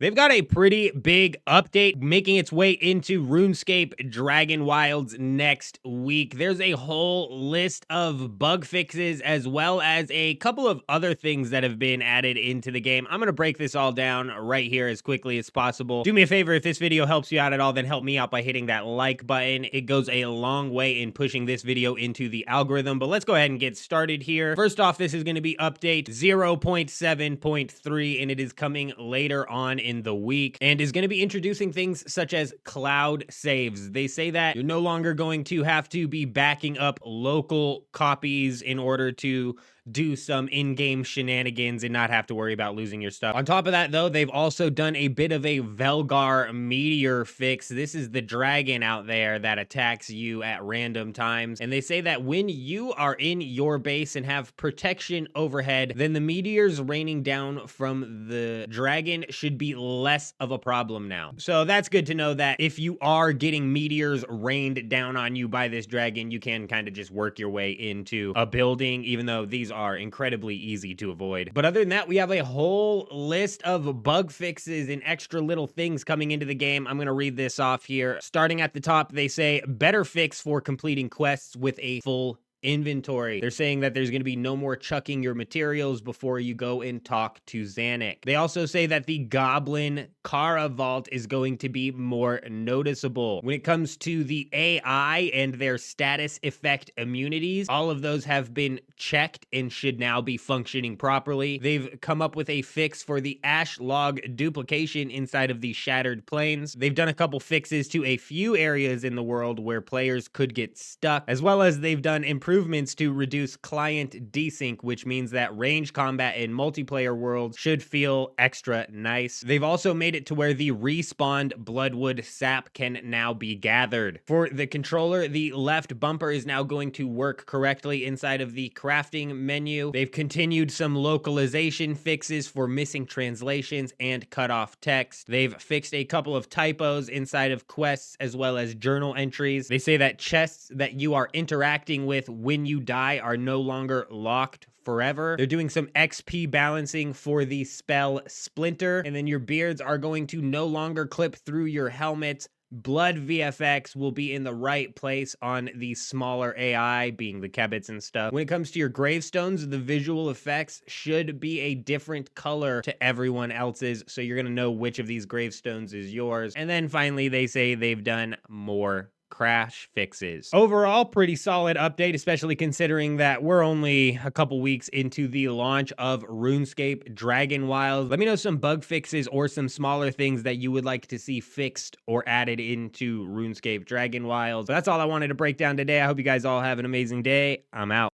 They've got a pretty big update making its way into RuneScape Dragonwilds next week. There's a whole list of bug fixes as well as a couple of other things that have been added into the game. I'm going to break this all down right here as quickly as possible. Do me a favor, if this video helps you out at all, then help me out by hitting that like button. It goes a long way in pushing this video into the algorithm, but let's go ahead and get started here. First off, this is going to be update 0.7.3, and it is coming later on in the week and is going to be introducing things such as cloud saves. They say that you're no longer going to have to be backing up local copies in order to do some in-game shenanigans and not have to worry about losing your stuff. On top of that, though, they've also done a bit of a Velgar meteor fix. This is the dragon out there that attacks you at random times. And they say that when you are in your base and have protection overhead, then the meteors raining down from the dragon should be less of a problem now. So that's good to know that if you are getting meteors rained down on you by this dragon, you can kind of just work your way into a building, even though these are incredibly easy to avoid. But other than that, we have a whole list of bug fixes and extra little things coming into the game. I'm going to read this off here. Starting at the top, they say better fix for completing quests with a full inventory. They're saying that there's going to be no more chucking your materials before you go and talk to Xanac. They also say that the Goblin Kara Vault is going to be more noticeable. When it comes to the AI and their status effect immunities, all of those have been checked and should now be functioning properly. They've come up with a fix for the ash log duplication inside of the Shattered Plains. They've done a couple fixes to a few areas in the world where players could get stuck, as well as they've done improvements to reduce client desync, which means that range combat in multiplayer worlds should feel extra nice. They've also made it to where the respawned Bloodwood sap can now be gathered. For the controller, the left bumper is now going to work correctly inside of the crafting menu. They've continued some localization fixes for missing translations and cut off text. They've fixed a couple of typos inside of quests as well as journal entries. They say that chests that you are interacting with when you die are no longer locked forever. They're doing some XP balancing for the spell Splinter, and then your beards are going to no longer clip through your helmets. Blood VFX will be in the right place on the smaller AI, being the Kebits and stuff. When it comes to your gravestones, the visual effects should be a different color to everyone else's, so you're gonna know which of these gravestones is yours. And then finally, they say they've done more crash fixes. Overall, pretty solid update, especially considering that we're only a couple weeks into the launch of RuneScape Dragonwilds. Let me know some bug fixes or some smaller things that you would like to see fixed or added into RuneScape Dragonwilds. That's all I wanted to break down today. I hope you guys all have an amazing day. I'm out.